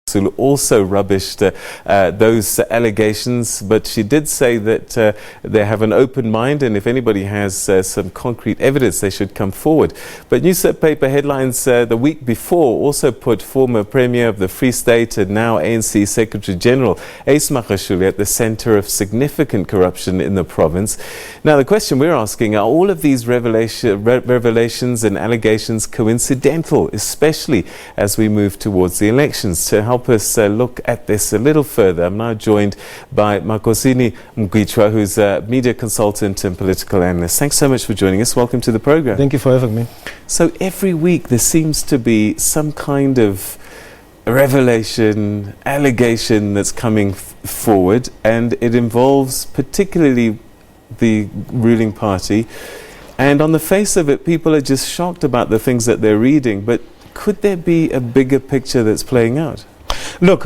Sisulu also rubbished those allegations, but she did say that they have an open mind, and if anybody has some concrete evidence, they should come forward. But newspaper headlines the week before also put former Premier of the Free State and now ANC Secretary General Ace Magashule at the center of significant corruption in the province. Now, the question we're asking, are all of these revelations and allegations coincidental, especially as we move towards the elections? To help us look at this a little further, I'm now joined by Makhosini Mgitwya, who's a media consultant and political analyst. Thanks so much for joining us. Welcome to the program. Thank you for having me. So every week there seems to be some kind of revelation, allegation that's coming forward, and it involves particularly the ruling party. And on the face of it, people are just shocked about the things that they're reading. But could there be a bigger picture that's playing out? Look,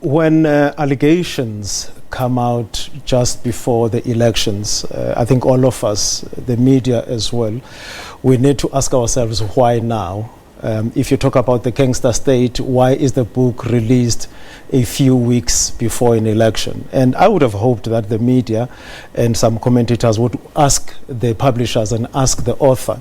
when allegations come out just before the elections, I think all of us, the media as well, we need to ask ourselves, why now? If you talk about the gangster state, why is the book released a few weeks before an election? And I would have hoped that the media and some commentators would ask the publishers and ask the author,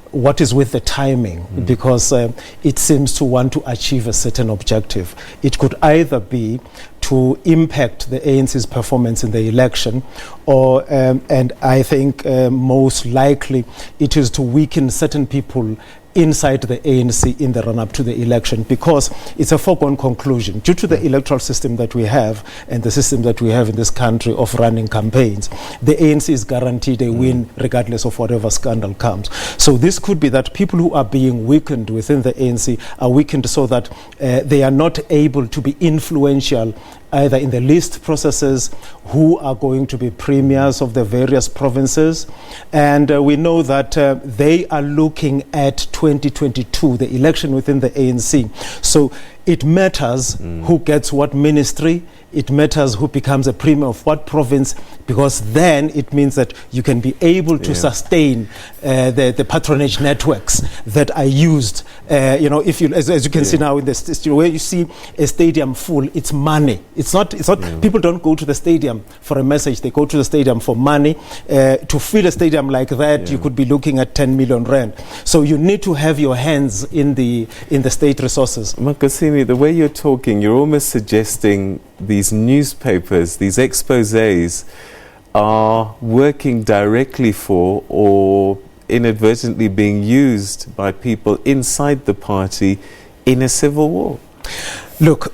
what is with the timing? Because it seems to want to achieve a certain objective. It could either be to impact the ANC's performance in the election, or, and I think most likely, it is to weaken certain people inside the ANC in the run-up to the election, because it's a foregone conclusion due to the electoral system that we have and the system that we have in this country of running campaigns. The ANC is guaranteed a win regardless of whatever scandal comes. So this could be that people who are being weakened within the ANC are weakened so that they are not able to be influential either in the list processes, who are going to be premiers of the various provinces. And we know that they are looking at 2022, the election within the ANC. So it matters who gets what ministry, it matters who becomes a premier of what province, because then it means that you can be able to sustain the patronage networks that are used. You know, if you, as you can see now in the studio, where you see a stadium full, it's money. It's not. People don't go to the stadium for a message. They go to the stadium for money. To fill a stadium like that, you could be looking at 10 million rand. So you need to have your hands in the state resources. Makhosini, the way you're talking, you're almost suggesting these newspapers, these exposés, are working directly for or inadvertently being used by people inside the party in a civil war. Look,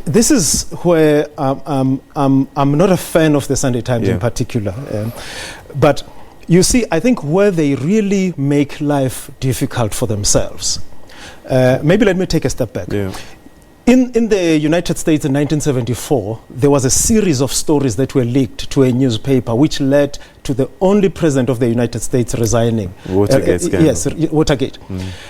this is where I'm not a fan of the Sunday Times in particular. But you see, I think where they really make life difficult for themselves. Maybe let me take a step back. In the United States in 1974, there was a series of stories that were leaked to a newspaper which led to the only president of the United States resigning. Watergate scandal. Yes, Watergate.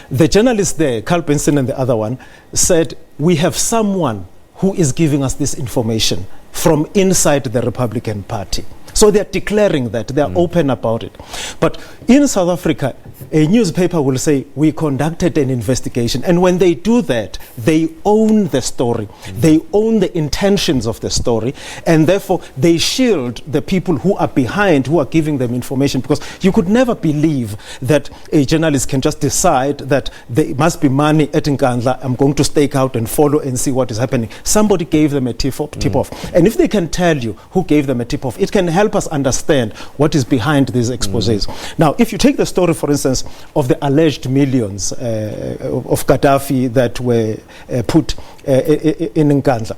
The journalist there, Carl Benson and the other one, said, we have someone who is giving us this information from inside the Republican Party. So they're declaring that, they're open about it. But in South Africa, a newspaper will say, we conducted an investigation. And when they do that, they own the story. They own the intentions of the story. And therefore, they shield the people who are behind, who are giving them information. Because you could never believe that a journalist can just decide that there must be money at Nkandla. I'm going to stake out and follow and see what is happening. Somebody gave them a tip-off. And if they can tell you who gave them a tip-off, it can help us understand what is behind these exposés. Now, if you take the story, for instance, of the alleged millions of Gaddafi that were put in Nkandla,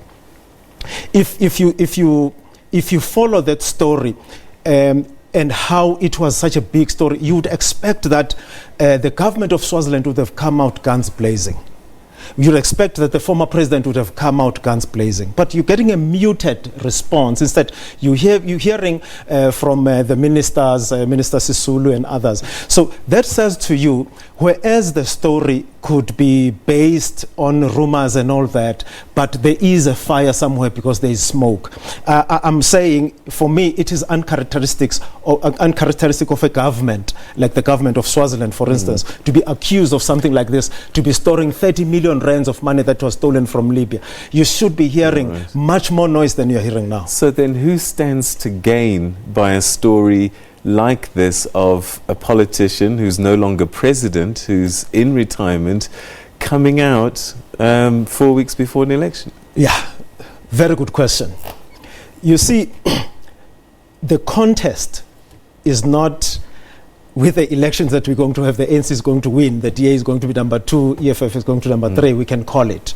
if you follow that story and how it was such a big story, you would expect that the government of Swaziland would have come out guns blazing. You'd expect that the former president would have come out guns blazing. But you're getting a muted response. Instead, you're hearing from the ministers, Minister Sisulu and others. So that says to you, whereas the story could be based on rumors and all that, but there is a fire somewhere because there is smoke. I'm saying, for me, it is uncharacteristic of a government, like the government of Swaziland, for instance, to be accused of something like this, to be storing 30 million rands of money that was stolen from Libya. You should be hearing much more noise than you're hearing now. So then who stands to gain by a story like this of a politician who's no longer president, who's in retirement, coming out 4 weeks before an election? Yeah, very good question. You see, the contest is not with the elections that we're going to have. The ANC is going to win, the DA is going to be number 2, EFF is going to be number 3, we can call it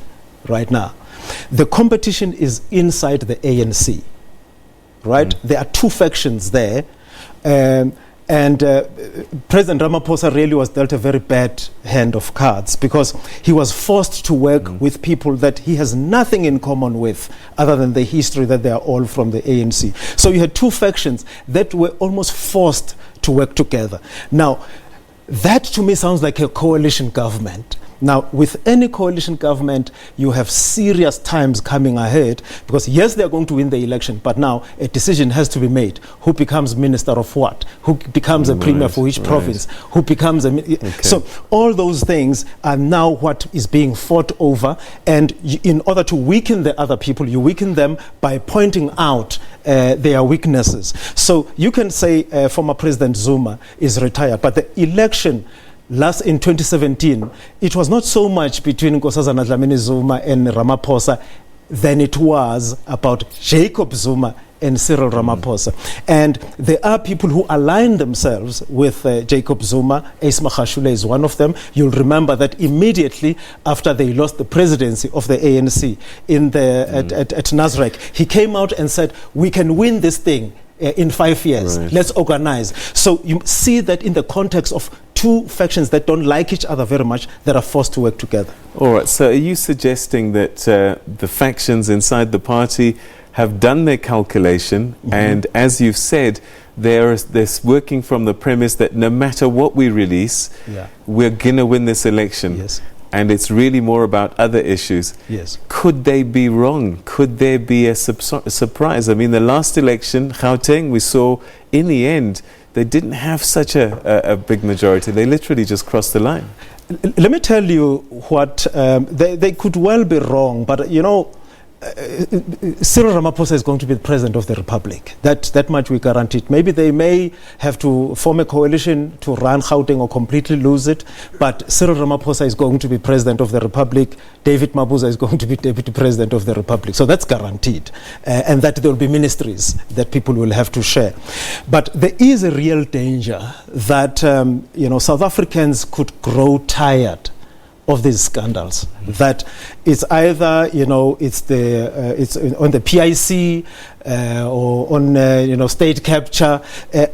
right now. The competition is inside the ANC, right? There are 2 factions there. President Ramaphosa really was dealt a very bad hand of cards because he was forced to work with people that he has nothing in common with other than the history that they are all from the ANC. So you had 2 factions that were almost forced to work together. Now, that to me sounds like a coalition government. Now, with any coalition government, you have serious times coming ahead because, yes, they're going to win the election, but now a decision has to be made. Who becomes minister of what? Who becomes a premier for which province? Who becomes a... So all those things are now what is being fought over, and in order to weaken the other people, you weaken them by pointing out their weaknesses. So you can say former President Zuma is retired, but the election last in 2017, it was not so much between Nkosazana Dlamini Zuma and Ramaphosa than it was about Jacob Zuma and Cyril Ramaphosa. And there are people who align themselves with Jacob Zuma. Ace Magashule is one of them. You'll remember that immediately after they lost the presidency of the ANC in the, at Nasrec, he came out and said, we can win this thing in 5 years. Let's organize. So you see that in the context of 2 factions that don't like each other very much, that are forced to work together. All right, so are you suggesting that the factions inside the party have done their calculation and, as you've said, they're working from the premise that no matter what we release, we're going to win this election? Yes. And it's really more about other issues. Yes. Could they be wrong? Could there be a surprise? I mean, the last election, Gauteng, we saw in the end, they didn't have such a big majority. They literally just crossed the line. Let me tell you what, they could well be wrong, but you know, Cyril Ramaphosa is going to be the president of the republic. That much we guaranteed. Maybe they may have to form a coalition to run Gauteng or completely lose it, but Cyril Ramaphosa is going to be president of the republic. David Mabuza is going to be deputy president of the republic. So that's guaranteed. And that there will be ministries that people will have to share. But there is a real danger that you know, South Africans could grow tired of these scandals. That it's either, you know, it's on the PIC or on you know, state capture.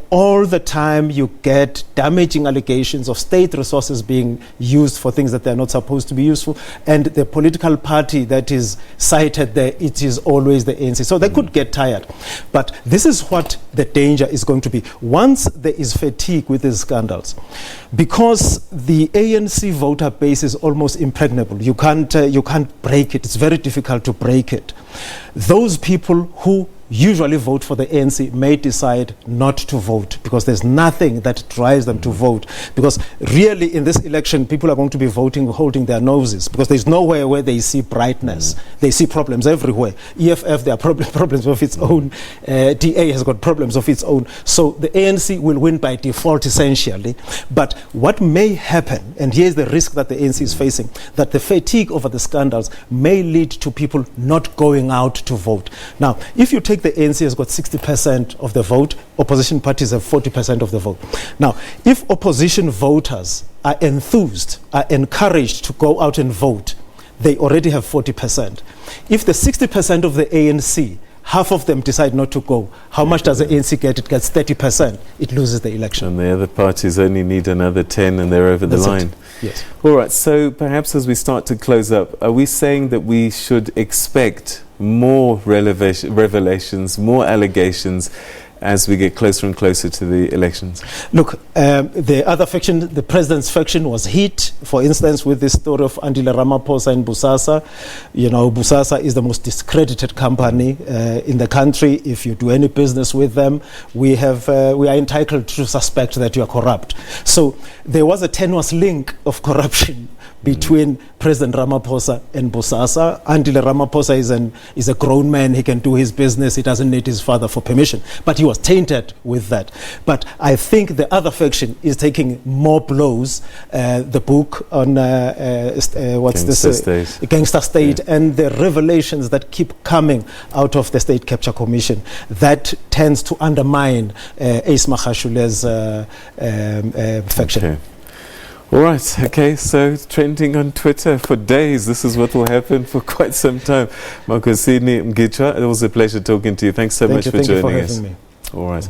All the time you get damaging allegations of state resources being used for things that they're not supposed to be used for, and the political party that is cited there, it is always the ANC. So they could get tired. But this is what the danger is going to be. Once there is fatigue with these scandals, because the ANC voter base is almost impregnable. You can't break it. It's very difficult to break it. Those people who usually vote for the ANC may decide not to vote because there's nothing that drives them to vote. Because really in this election, people are going to be voting holding their noses because there's nowhere where they see brightness. They see problems everywhere. EFF, there are problems of its own. DA has got problems of its own. So the ANC will win by default essentially. But what may happen, and here's the risk that the ANC is facing, that the fatigue over the scandals may lead to people not going out to vote. Now, if you take the ANC has got 60% of the vote, opposition parties have 40% of the vote. Now, if opposition voters are enthused, are encouraged to go out and vote, they already have 40%. If the 60% of the ANC, half of them decide not to go, how much does the ANC get? It gets 30%. It loses the election. And the other parties only need another 10 and they're over the line. Yes. All right, so perhaps as we start to close up, are we saying that we should expect more revelations, more allegations, as we get closer and closer to the elections? Look, the other faction, the president's faction, was hit, for instance, with this story of Andile Ramaphosa and Bosasa. You know, Bosasa is the most discredited company in the country. If you do any business with them, we are entitled to suspect that you are corrupt. So there was a tenuous link of corruption between President Ramaphosa and Bosasa. Andile Ramaphosa is a grown man. He can do his business. He doesn't need his father for permission. But he was tainted with that. But I think the other faction is taking more blows. The book on Gangster State, and the revelations that keep coming out of the State Capture Commission, that tends to undermine Ace Magashule's faction. Okay. All right, okay, so trending on Twitter for days. This is what will happen for quite some time. Makhosini Mgitwya, it was a pleasure talking to you. Thanks so much for joining us. Thank you for having me. All right.